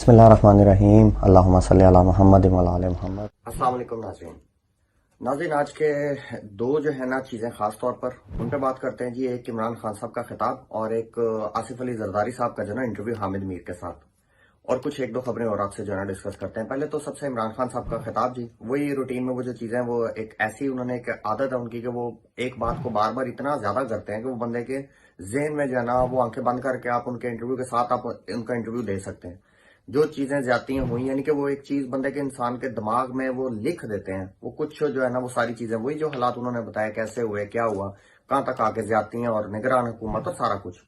بسم اللہ الرحمن الرحیم، اللہم صلی علی محمد وعلی آل محمد۔ السلام علیکم ناظرین، آج کے دو جو ہے نا چیزیں خاص طور پر ان پہ بات کرتے ہیں جی۔ ایک عمران خان صاحب کا خطاب اور ایک آصف علی زرداری صاحب کا جو ہے نا انٹرویو حامد میر کے ساتھ، اور کچھ ایک دو خبریں اور آپ سے جو ہے نا ڈسکس کرتے ہیں۔ پہلے تو سب سے عمران خان صاحب کا خطاب جی، وہی روٹین میں وہ جو چیزیں وہ ایک ایسی انہوں نے ایک عادت ہے ان کی کہ وہ ایک بات کو بار بار اتنا زیادہ کرتے ہیں کہ وہ بندے کے ذہن میں جو ہے نا وہ آنکھیں بند کر کے آپ ان کے انٹرویو کے ساتھ آپ ان کا انٹرویو دے سکتے ہیں۔ جو چیزیں زیادتیاں ہوئی یعنی کہ وہ ایک چیز بندے کے انسان کے دماغ میں وہ لکھ دیتے ہیں، وہ کچھ جو ہے نا وہ ساری چیزیں وہی جو حالات انہوں نے بتایا کیسے ہوئے، کیا ہوا، کہاں تک آ کے زیادتیاں اور نگران حکومت اور سارا کچھ۔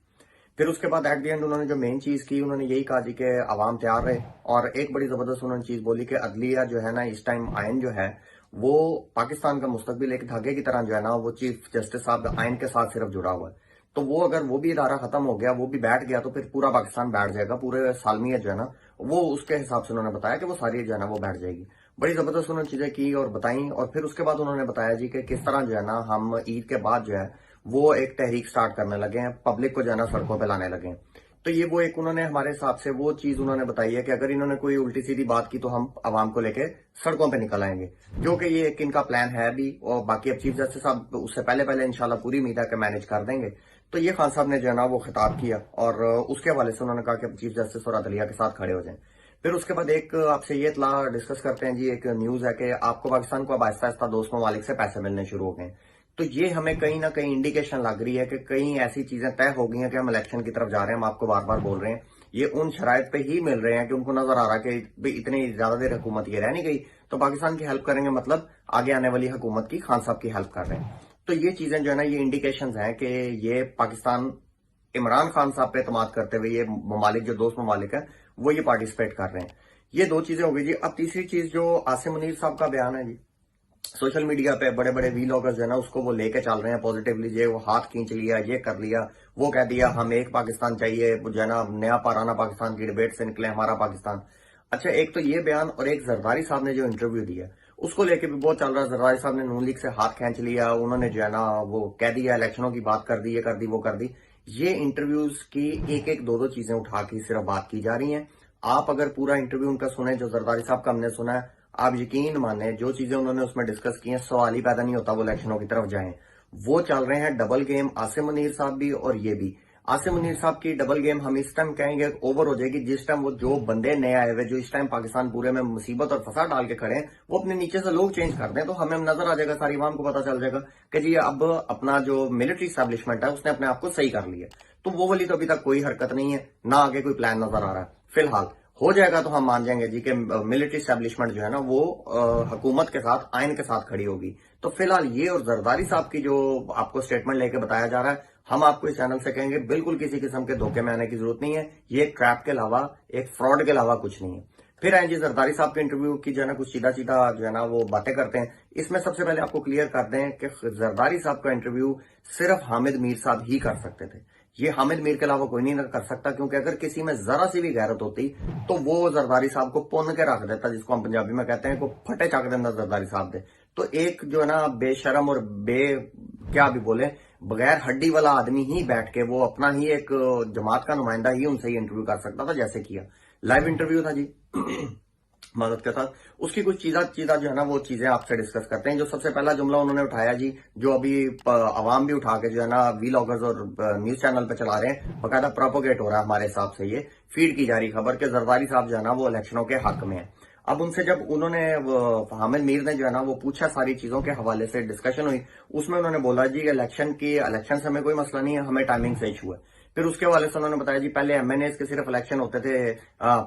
پھر اس کے بعد ایٹ دی اینڈ انہوں نے جو مین چیز کی، انہوں نے یہی کہا جی کہ عوام تیار رہے، اور ایک بڑی زبردست انہوں نے چیز بولی کہ عدلیہ جو ہے نا اس ٹائم آئین جو ہے وہ پاکستان کا مستقبل ایک دھاگے کی طرح جو ہے نا وہ چیف جسٹس صاحب آئین کے ساتھ صرف جڑا ہوا ہے۔ تو وہ اگر وہ بھی ادارہ ختم ہو گیا، وہ بھی بیٹھ گیا، تو پھر پورا پاکستان بیٹھ جائے گا، پورے سالمیت جو ہے نا وہ اس کے حساب سے انہوں نے بتایا کہ وہ ساری جو ہے نا وہ بیٹھ جائے گی۔ بڑی زبردست انہوں نے چیزیں کی اور بتائیں، اور پھر اس کے بعد انہوں نے بتایا جی کہ کس طرح جو ہے نا ہم عید کے بعد جو ہے وہ ایک تحریک سٹارٹ کرنے لگے ہیں، پبلک کو جو ہے نا سڑکوں پہ لانے لگے ہیں۔ تو یہ وہ ایک انہوں نے ہمارے حساب سے وہ چیز انہوں نے بتائی ہے کہ اگر انہوں نے کوئی الٹی سیدھی بات کی تو ہم عوام کو لے کے سڑکوں پہ نکل آئیں گے، جو کہ یہ ایک ان کا پلان ہے بھی، اور باقی اب چیف جسٹس صاحب اس سے پہلے انشاءاللہ پوری امید ہے کہ مینج کر دیں گے۔ تو یہ خان صاحب نے جو ہے نا وہ خطاب کیا، اور اس کے حوالے سے انہوں نے کہا کہ چیف جسٹس اور عدلیہ کے ساتھ کھڑے ہو جائیں۔ پھر اس کے بعد ایک آپ سے یہ اطلاع ڈسکس کرتے ہیں جی، ایک نیوز ہے کہ آپ کو پاکستان کو اب آہستہ آہستہ دوست ممالک سے پیسے ملنے شروع ہو گئے۔ تو یہ ہمیں کہیں نہ کہیں انڈیکیشن لگ رہی ہے کہ کہیں ایسی چیزیں طے ہو گئی ہیں کہ ہم الیکشن کی طرف جا رہے ہیں۔ ہم آپ کو بار بار بول رہے ہیں یہ ان شرائط پہ ہی مل رہے ہیں کہ ان کو نظر آ رہا ہے کہ اتنی زیادہ دیر حکومت یہ رہ نہیں گئی، تو پاکستان کی ہیلپ کریں گے، مطلب آگے آنے والی حکومت کی خان صاحب کی ہیلپ کر رہے ہیں۔ تو یہ چیزیں جو ہے نا یہ انڈیکیشنز ہیں کہ یہ پاکستان عمران خان صاحب پہ اعتماد کرتے ہوئے یہ ممالک جو دوست ممالک ہیں وہ یہ پارٹیسپیٹ کر رہے ہیں۔ یہ دو چیزیں ہو گئی جی۔ اب تیسری چیز جو عاصم منیر صاحب کا بیان ہے جی، سوشل میڈیا پہ بڑے بڑے وی لاگرز جو ہے نا اس کو وہ لے کے چل رہے ہیں پوزیٹیولی، یہ وہ ہاتھ کھینچ لیا، یہ کر لیا، وہ کہہ دیا ہم ایک پاکستان چاہیے، جو ہے نا نیا پرانا پاکستان کی ڈیبیٹ سے نکلے ہمارا پاکستان۔ اچھا، ایک تو یہ بیان، اور ایک زرداری صاحب نے جو انٹرویو دیا اس کو لے کے بھی بہت چل رہا ہے۔ زرداری صاحب نے نون لیگ سے ہاتھ کھینچ لیا، انہوں نے جو ہے نا وہ کہہ دیا الیکشنوں کی بات کر دی، یہ کر دی، وہ کر دی۔ یہ انٹرویوز کی ایک ایک دو چیزیں اٹھا کے صرف بات کی جا رہی ہیں۔ آپ اگر پورا انٹرویو ان کا سنیں جو زرداری صاحب کا ہم نے سنا ہے، آپ یقین مانیں جو چیزیں انہوں نے اس میں ڈسکس کی ہیں سوال ہی پیدا نہیں ہوتا وہ الیکشنوں کی طرف جائیں۔ وہ چل رہے ہیں ڈبل گیم، عاصم منیر صاحب بھی اور یہ بھی۔ عاصم منیر صاحب کی ڈبل گیم ہم اس ٹائم کہیں گے اوور ہو جائے گی جس ٹائم وہ جو بندے نئے آئے ہوئے جو اس ٹائم پاکستان پورے میں مصیبت اور فساد ڈال کے کھڑے ہیں وہ اپنے نیچے سے لوگ چینج کر دیں، تو ہمیں نظر آ جائے گا، ساری عوام کو پتا چل جائے گا کہ جی اب اپنا جو ملٹری اسٹیبلشمنٹ ہے اس نے اپنے آپ کو صحیح کر لیا۔ تو وہ والی تو ابھی تک کوئی حرکت نہیں ہے، نہ آگے کوئی پلان نظر آ رہا ہے۔ فی الحال ہو جائے گا تو ہم مان جائیں گے جی کہ ملٹری اسٹیبلشمنٹ جو ہے نا وہ حکومت کے ساتھ آئین کے ساتھ کھڑی ہوگی۔ تو فی الحال یہ اور زرداری صاحب کی جو آپ کو سٹیٹمنٹ لے کے بتایا جا رہا ہے، ہم آپ کو اس چینل سے کہیں گے بالکل کسی قسم کے دھوکے میں آنے کی ضرورت نہیں ہے، یہ ایک ٹریپ کے علاوہ، ایک فراڈ کے علاوہ کچھ نہیں ہے۔ پھر آئیں جی زرداری صاحب کے انٹرویو کی جو ہے نا کچھ سیدھا جو ہے نا وہ باتیں کرتے ہیں۔ اس میں سب سے پہلے آپ کو کلیئر کر دیں کہ زرداری صاحب کا انٹرویو صرف حامد میر صاحب ہی کر سکتے تھے، یہ حامد میر کے علاوہ کوئی نہیں کر سکتا، کیونکہ اگر کسی میں ذرا سی بھی غیرت ہوتی تو وہ زرداری صاحب کو پون کے رکھ دیتا، جس کو ہم پنجابی میں کہتے ہیں کو پھٹے چک دینا زرداری صاحب دے۔ تو ایک جو ہے نا بے شرم اور کیا بھی بولے بغیر ہڈی والا آدمی ہی بیٹھ کے وہ اپنا ہی ایک جماعت کا نمائندہ ہی ان سے ہی انٹرویو کر سکتا تھا جیسے کیا۔ لائیو انٹرویو تھا جی مدد کے ساتھ۔ اس کی کچھ چیزیں جو ہے نا وہ چیزیں آپ سے ڈسکس کرتے ہیں۔ جو سب سے پہلا جملہ انہوں نے اٹھایا جی، جو ابھی عوام بھی اٹھا کے جو ہے نا وی لاگرز اور نیوز چینل پہ چلا رہے ہیں، باقاعدہ پروپوگیٹ ہو رہا ہے ہمارے حساب سے، یہ فیڈ کی جا رہی خبر کہ زرداری صاحب جو ہے نا وہ الیکشنوں کے حق میں ہیں۔ اب ان سے جب انہوں نے حامد میر نے جو ہے نا وہ پوچھا ساری چیزوں کے حوالے سے ڈسکشن ہوئی، اس میں انہوں نے بولا جی الیکشن سے ہمیں کوئی مسئلہ نہیں ہے، ہمیں ٹائمنگ سے ایشو ہے۔ پھر اس کے حوالے سے انہوں نے بتایا جی پہلے ایم این ایز کے صرف الیکشن ہوتے تھے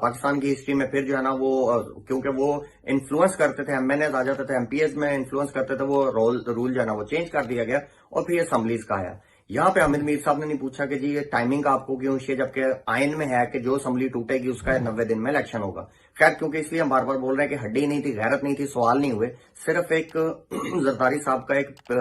پاکستان کی ہسٹری میں، پھر جو ہے نا وہ کیونکہ وہ انفلوئنس کرتے تھے، ایم این ایز آ جاتے تھے، ایم پی ایز میں انفلوئنس کرتے تھے، وہ رول جو ہے نا وہ چینج کر دیا گیا اور پھر یہ اسمبلیز کا آیا۔ یہاں پہ حامد میر صاحب نے نہیں پوچھا کہ جی یہ ٹائمنگ آپ کو کیوں ہے، جبکہ آئین میں ہے کہ جو اسمبلی ٹوٹے گی اس کا 90 دن میں الیکشن ہوگا۔ خیر کیونکہ اس لیے ہم بار بار بول رہے ہیں کہ ہڈی نہیں تھی، غیرت نہیں تھی، سوال نہیں ہوئے، صرف ایک زرداری صاحب کا ایک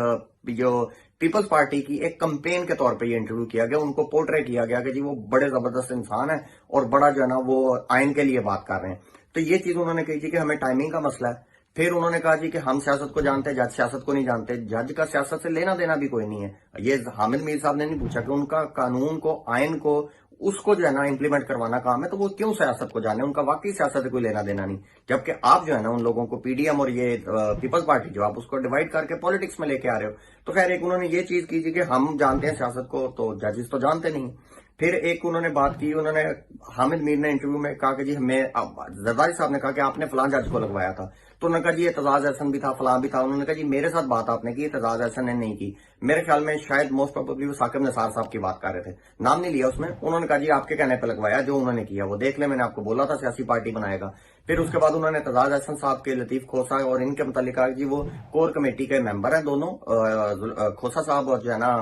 جو پیپلز پارٹی کی ایک کمپین کے طور پہ یہ انٹرویو کیا گیا، ان کو پورٹرے کیا گیا کہ جی وہ بڑے زبردست انسان ہیں اور بڑا جو ہے نا وہ آئین کے لیے بات کر رہے ہیں۔ تو یہ چیز انہوں نے کہی تھی کہ ہمیں ٹائمنگ کا مسئلہ ہے۔ پھر انہوں نے کہا جی کہ ہم سیاست کو جانتے ہیں، جج سیاست کو نہیں جانتے، جج کا سیاست سے لینا دینا بھی کوئی نہیں ہے۔ یہ حامد میر صاحب نے نہیں پوچھا کہ ان کا قانون کو، آئین کو، उसको जो है ना इम्प्लीमेंट करवाना काम है, तो वो क्यों सियासत को जाने, उनका वाकई सियासत से कोई लेना देना नहीं। जबकि आप जो है ना उन लोगों को पीडीएम और ये पीपल्स पार्टी जो आप उसको डिवाइड करके पॉलिटिक्स में लेके आ रहे हो। तो खैर एक उन्होंने ये चीज की थी कि हम जानते हैं सियासत को, तो जजेस तो जानते नहीं। फिर एक उन्होंने बात की, उन्होंने हामिद मीर ने इंटरव्यू में कहा कि जी हमें, जरदारी साहब ने कहा कि आपने फलां जज को लगवाया था, तो उन्होंने कहा जी एतजाज एहसन भी था, फलां भी था। उन्होंने कहा जी मेरे साथ बात आपने की, एतजाज एहसन ने नहीं की। मेरे ख्याल में शायद मोस्ट प्रोबेबली वो साकिब निसार साहब की बात कर रहे थे, नाम नहीं लिया उसमें। उन्होंने कहा जी आपके कहने पर लगवाया, जो उन्होंने किया वो देख ले, मैंने आपको बोला था सियासी पार्टी बनाएगा। फिर उसके बाद उन्होंने एतजाज एहसन साहब के, लतीफ खोसा और इनके मुतालिक कहा जी वो कोर कमेटी के मेंबर हैं दोनों, खोसा साहब और जो है ना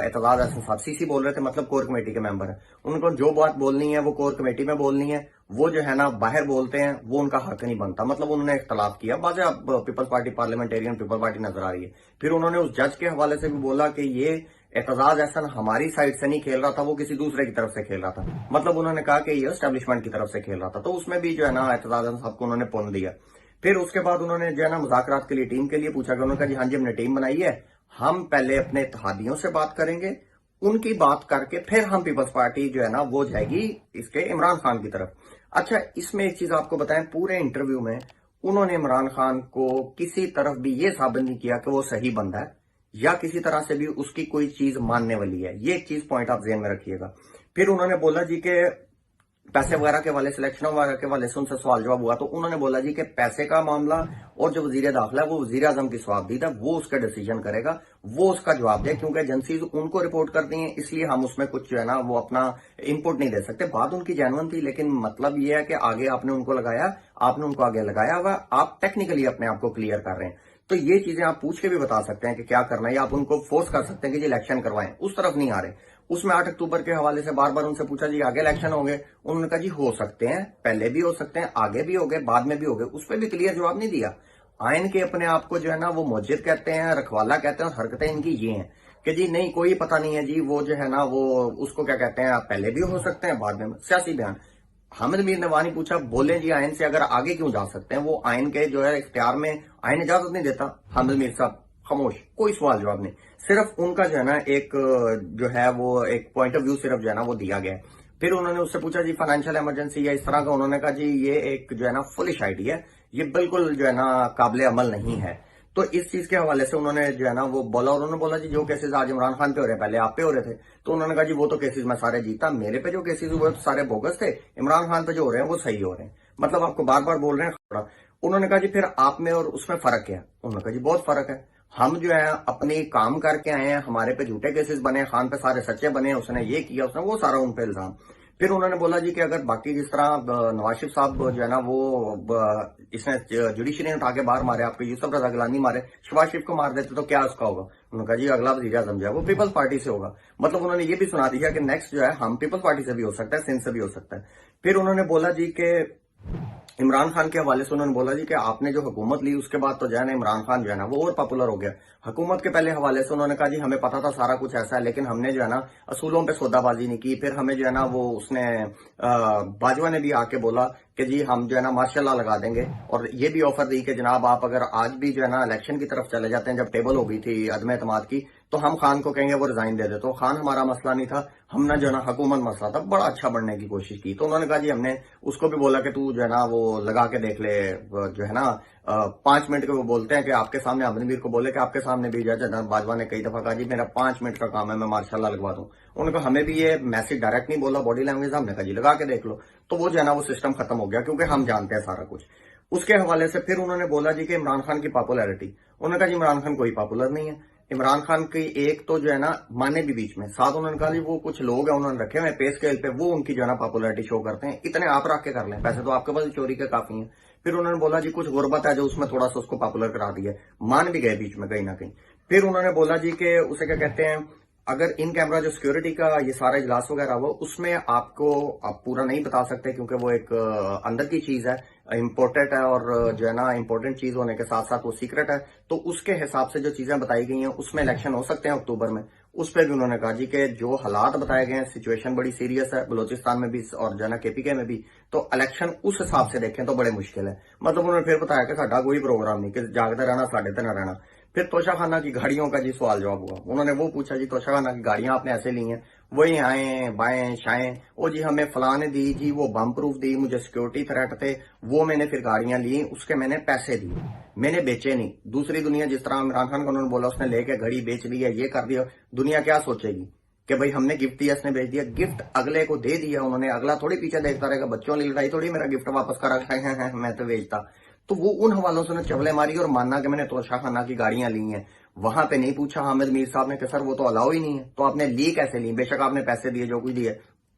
एतजाज एहसन साहब। सीसी बोल रहे थे, मतलब कोर कमेटी के मेंबर है, उनको जो बात बोलनी है वो कोर कमेटी में बोलनी है, वो जो है ना बाहर बोलते हैं वो उनका हक नहीं बनता। मतलब उन्होंने इख्तलाफ किया, बाज़ अब पीपल्स पार्टी पार्लियामेंटेरियन पीपल पार्टी नजर आ रही है। फिर उन्होंने उस जज के हवाले से भी बोला कि ये एतजाज एहसन हमारी साइड से नहीं खेल रहा था, वो किसी दूसरे की तरफ से खेल रहा था। मतलब उन्होंने कहा कि ये एस्टेब्लिशमेंट की तरफ से खेल रहा था, तो उसमें भी जो है ना एतजाज एहसन साहब को उन्होंने पुन दिया। फिर उसके बाद उन्होंने जो है ना मुज़ाकरात के लिए टीम के लिए पूछा कि, उन्होंने कहा जी हाँ जी हमने टीम बनाई है, हम पहले अपने इत्तेहादियों से बात करेंगे, उनकी बात करके फिर हम पीपल्स पार्टी जो है ना वो जाएगी इसके इमरान खान की तरफ। अच्छा, इसमें एक चीज आपको बताएं, पूरे इंटरव्यू में उन्होंने इमरान खान को किसी तरफ भी ये साबित नहीं किया कि वो सही बंदा है या किसी तरह से भी उसकी कोई चीज मानने वाली है। ये एक चीज पॉइंट आप ज़हन में रखिएगा। फिर उन्होंने बोला जी के पैसे वगैरह के वाले, सिलेक्शन वगैरह के वाले से उनसे सवाल जवाब हुआ, तो उन्होंने बोला जी कि पैसे का मामला और जो वजीर दाखिला है वो वजीर आजम की स्वाबदीद है, वो उसका डिसीजन करेगा, वो उसका जवाब दे, क्योंकि एजेंसीज उनको रिपोर्ट करती हैं, इसलिए हम उसमें कुछ जो है ना वो अपना इनपुट नहीं दे सकते। बात उनकी जेन्युइन थी, लेकिन मतलब ये है कि आगे आपने उनको लगाया, आपने उनको आगे लगाया हुआ, आप टेक्निकली अपने आप को क्लियर कर रहे हैं। तो ये चीजें आप पूछ के भी बता सकते हैं कि क्या करना है, या आप उनको फोर्स कर सकते हैं कि जी इलेक्शन करवाएं, उस तरफ नहीं आ रहे। उसमें 8 अक्टूबर के हवाले से बार बार उनसे पूछा जी आगे इलेक्शन होंगे, उन्होंने कहा जी हो सकते हैं, पहले भी हो सकते हैं, आगे भी हो गए, बाद में भी हो गए। उस पर भी क्लियर जवाब नहीं दिया। आइन के अपने आप को जो है ना वो मस्जिद कहते हैं, रखवाला कहते हैं, और हरकतें इनकी ये हैं कि जी नहीं कोई पता नहीं है जी, वो जो है ना वो उसको क्या कहते हैं, पहले भी हो सकते हैं, बाद में। सियासी बयान। हामिद मीर ने वहां नहीं पूछा, बोले जी आइन से अगर आगे क्यों जा सकते हैं, वो आइन के जो है इख्तियार में आइन इजाजत नहीं देता। हामिद मीर साहब खामोश, कोई सवाल जवाब नहीं, सिर्फ उनका जो है ना एक जो है वो एक पॉइंट ऑफ व्यू सिर्फ जो है ना वो दिया गया है। फिर उन्होंने उससे पूछा जी फाइनेंशियल इमरजेंसी या इस तरह का, उन्होंने कहा जी ये एक जो है ना फुलिश आइडिया है, ये बिल्कुल जो है ना काबिल अमल नहीं है। तो इस चीज के हवाले से उन्होंने जो है ना वो बोला, और उन्होंने बोला जी जो केसेस आज इमरान खान पे हो रहे हैं पहले आप पे हो रहे थे। तो उन्होंने कहा जी वो तो केसेस मैं सारे जीता, मेरे पे जो केसेस हुए तो सारे बोगस थे, इमरान खान पे जो हो रहे हैं वो सही हो रहे हैं। मतलब आपको बार बार बोल रहे हैं। उन्होंने कहा जी फिर आप में और उसमें फर्क क्या है, उन्होंने कहा जी बहुत फर्क है, हम जो है अपने काम करके आए हैं, हमारे पे झूठे केसेस बने, खान पे सारे सच्चे बने, उसने ये किया, उसने वो सारा उन पे इल्जाम। फिर उन्होंने बोला जी कि अगर बाकी जिस तरह नवाज शरीफ साहब जो है ना वो इसने जुडिशरी उठा के बाहर मारे, आपके यूसुफ रजा गिलानी मारे, शहबाज शरीफ को मार देते तो क्या उसका होगा। उन्होंने कहा जी अगला वज़ीर आज़म जो है वो पीपल्स पार्टी से होगा। मतलब उन्होंने ये भी सुना दिया कि नेक्स्ट जो है हम पीपल्स पार्टी से भी हो सकता है, सिंध से भी हो सकता है। फिर उन्होंने बोला जी कि इमरान खान के हवाले से उन्होंने बोला जी कि आपने जो हुकूमत ली उसके बाद तो जो है ना इमरान खान जो है ना वो और पॉपुलर हो गया। हुकूमत के पहले हवाले से उन्होंने कहा जी हमें पता था सारा कुछ ऐसा है, लेकिन हमने जो है ना असूलों पे सौदाबाजी नहीं की। फिर हमें जो है ना वो उसने बाजवा ने भी आके बोला कि जी हम जो है ना मार्शल लगा देंगे, और ये भी ऑफर दी कि जनाब आप अगर आज भी जो है ना इलेक्शन की तरफ चले जाते हैं, जब टेबल हो गई थी अदम एतमाद की, तो हम खान को कहेंगे वो रिजाइन दे दे। तो खान हमारा मसला नहीं था, हमने जो है ना हुकूमत मसला था, बड़ा अच्छा बनने की कोशिश की। तो उन्होंने कहा जी हमने उसको भी बोला कि तू जो है ना वो लगा के देख ले, जो है ना 5 मिनट के वो बोलते हैं कि आपके सामने अमनवीर को बोले कि आपके सामने भी जनरल बाजवा ने कई दफा कहा जी मेरा 5 मिनट का काम है, मैं मार्शाल्लाह लगवा दूं। उन्होंने कहा हमें भी ये मैसेज डायरेक्ट नहीं बोला, बॉडी लैंग्वेज, हमने कहा जी लगा के देख लो। तो वो जो है ना वो सिस्टम खत्म हो गया, क्योंकि हम जानते हैं सारा कुछ। उसके हवाले से फिर उन्होंने बोला जी कि इमरान खान की पॉपुलैरिटी, उन्होंने कहा जी इमरान खान कोई पॉपुलर नहीं है। इमरान खान की एक तो जो है ना माने भी बीच में, साथ उन्होंने कहा जी वो कुछ लोग हैं उन्होंने रखे हुए पे स्केल पे, वो उनकी जो है ना पॉपुलैरिटी शो करते हैं, इतने आप रख के कर लें, पैसे तो आपके पास चोरी के काफी हैं। फिर उन्होंने बोला जी कुछ गुर्बत है जो उसमें थोड़ा सा उसको पॉपुलर करा दिया, मान भी गए बीच में कहीं ना कहीं। फिर उन्होंने बोला जी कि उसे क्या कहते हैं, अगर इन कैमरा जो सिक्योरिटी का ये सारा इजलास वगैरह हो उसमें आपको आप पूरा नहीं बता सकते, क्योंकि वो एक अंदर की चीज है, इम्पोर्टेंट है, और जो है ना इम्पोर्टेंट चीज होने के साथ साथ वो सीक्रेट है। तो उसके हिसाब से जो चीजें बताई गई हैं उसमें इलेक्शन हो सकते हैं अक्टूबर में। उस पर भी उन्होंने कहा जी कि जो हालात बताए गए हैं, सिचुएशन बड़ी सीरियस है बलोचिस्तान में भी और जो है ना केपीके में भी, तो इलेक्शन उस हिसाब से देखें तो बड़े मुश्किल है। मतलब उन्होंने फिर बताया कि साडा कोई प्रोग्राम नहीं कि जागते रहना साढ़े ते ना रहना। फिर तोशा खाना की गाड़ियों का जी सवाल जवाब हुआ। उन्होंने वो पूछा जी तोशा खाना की गाड़ियां आपने ऐसे ली हैं, वही आए बाएं शाएं, वो जी हमें फलाने दी जी, वो बम प्रूफ दी, मुझे सिक्योरिटी थ्रेट थे, वो मैंने फिर गाड़ियां ली, उसके मैंने पैसे दिए, मैंने बेचे नहीं। दूसरी दुनिया जिस तरह इमरान खान को उन्होंने बोला उसने लेके घड़ी बेच दी है, ये कर दिया, दुनिया क्या सोचेगी कि भाई हमने गिफ्ट दिया, इसने बेच दिया। गिफ्ट अगले को दे दिया उन्होंने, अगला थोड़ी पीछे देखता रहेगा, बच्चों वाली लड़ाई थोड़ी मेरा गिफ्ट वापस करा है मैं तो बेचता। तो वो उन हवालों से चवले मारी और मानना कि मैंने तोशा खाना की गाड़ियां ली हैं। वहां पे नहीं पूछा हामिद मीर साहब ने कि सर वो तो अलाउ ही नहीं है, तो आपने ली कैसे ली? बेशक आपने पैसे दिए, जो कुछ दिए,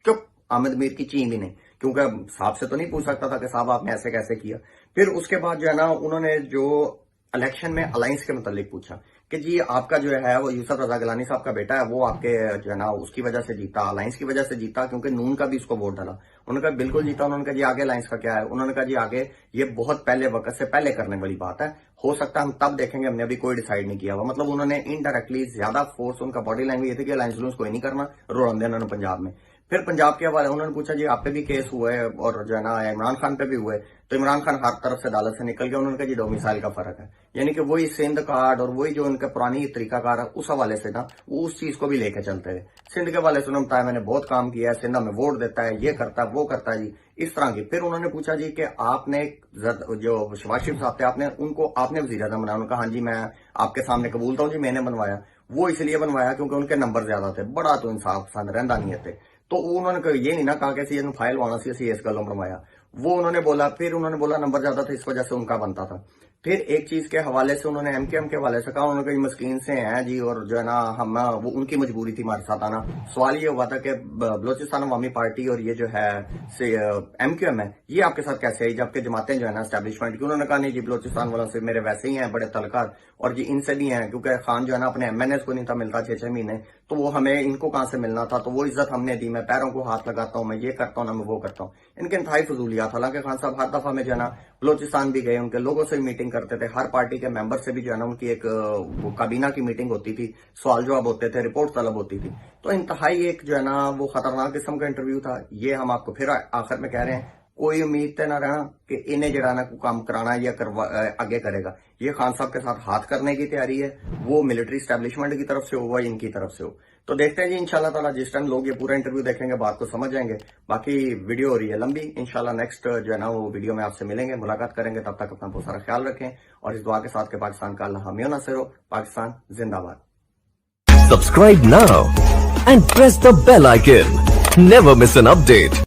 चुप। हामिद मीर की ची भी नहीं, क्योंकि साहब से तो नहीं पूछ सकता था कि साहब आपने ऐसे कैसे किया। फिर उसके बाद जो है ना उन्होंने जो इलेक्शन में अलायंस के मुतालिक पूछा कि जी आपका जो है वो यूसुफ रजा गिलानी साहब का बेटा है, वो आपके जो है ना उसकी वजह से जीता, अलायंस की वजह से जीता, क्योंकि नून का भी उसको वोट डाला। उन्होंने कहा बिल्कुल जीता। उन्होंने कहा जी आगे अलायंस का क्या है? उन्होंने कहा जी आगे ये बहुत पहले वक्त से पहले करने वाली बात है, हो सकता है हम तब देखेंगे, हमने अभी कोई डिसाइड नहीं किया हुआ। मतलब उन्होंने इनडायरेक्टली ज्यादा फोर्स, उनका बॉडी लैंग्वेज ये थी कि अलायंस कोई नहीं करना, रोड़न देना पंजाब में। फिर पंजाब के हवाले उन्होंने पूछा जी आप पे भी केस हुए और जो है ना इमरान खान पे भी हुए, तो इमरान खान हर तरफ से अदालत से निकल गया। उन्होंने कहा जी डोमिसाइल का फर्क है, यानी कि वही सिंध कार्ड और वही जो उनका पुरानी तरीकाकार है उस हवाले से ना वो उस चीज को भी लेके चलते थे। सिंध के हवाले से उन्होंने बताया मैंने बहुत काम किया है, सिंध में वोट देता है, ये करता है वो करता है जी, इस तरह की। फिर उन्होंने पूछा जी कि आपने जो शहबाज शरीफ साहब थे आपने वजीर आजम बनाया? उन्होंने कहा हाँ जी मैं आपके सामने कबूलता हूँ जी मैंने बनवाया। वो इसलिए बनवाया क्योंकि उनके नंबर ज्यादा थे, बड़ा तो इंसाफ पसंद रहता नहीं थे। तो उन्होंने ये नहीं ना कहा कि सीएस फाइल वाना सी इस गलों बनवाया, वो उन्होंने बोला। फिर उन्होंने बोला नंबर ज्यादा था इस वजह से उनका बनता था। फिर एक चीज के हवाले से उन्होंने एमकेएम के हवाले से कहा, उन्होंने कहा मस्कीन से हैं जी और जो है ना हम वो उनकी मजबूरी थी हमारे साथ आना। सवाल ये हुआ था कि बलोचिस्तान अवामी पार्टी और ये जो है एमकेएम है ये आपके साथ कैसे आई जबकि जमातें जो है ना एस्टेब्लिशमेंट की? उन्होंने कहा नहीं जी बलोचिस्तान वालों से मेरे वैसे ही हैं बड़े तलकार, और जी इनसे भी हैं क्योंकि खान जो है ना अपने एमएनएस को नहीं था मिलता 6-6 महीने, तो वो हमें इनको कहां से मिलना था, तो वो इज्जत हमने दी। मैं पैरों को हाथ लगाता हूं, मैं ये करता हूं ना मैं वो करता हूं। इनके इंतहाई फजूलियात। हालांकि खान साहब हर दफा में जो है ना बलोचिस्तान भी गए, उनके लोगों से भी मीटिंग करते थे, हर पार्टी के मेंबर से भी जो है ना उनकी एक काबीना की मीटिंग होती थी, सवाल जवाब होते थे, रिपोर्ट तलब होती थी। तो इंतहाई एक जो है ना वो खतरनाक किस्म का इंटरव्यू था। ये हम आपको फिर आखिर में कह रहे हैं कोई उम्मीद तो ना रहना कि इन्हें जड़ा ना काम कराना या आगे करेगा। ये खान साहब के साथ हाथ करने की तैयारी है, वो मिलिट्री एस्टेब्लिशमेंट की तरफ से हो व इनकी तरफ से हो। तो देखते हैं जी इंशाल्लाह ताला जिस टाइम लोग ये पूरा इंटरव्यू देखेंगे बात को समझ जाएंगे। बाकी वीडियो हो रही है लंबी, इंशाल्लाह नेक्स्ट जो है ना वो वीडियो में आपसे मिलेंगे, मुलाकात करेंगे। तब तक अपना बहुत सारा ख्याल रखें और इस दुआ के साथ के पाकिस्तान का अल्लाह हमें नसर हो। पाकिस्तान जिंदाबाद। Subscribe now and press the bell icon. Never miss an update.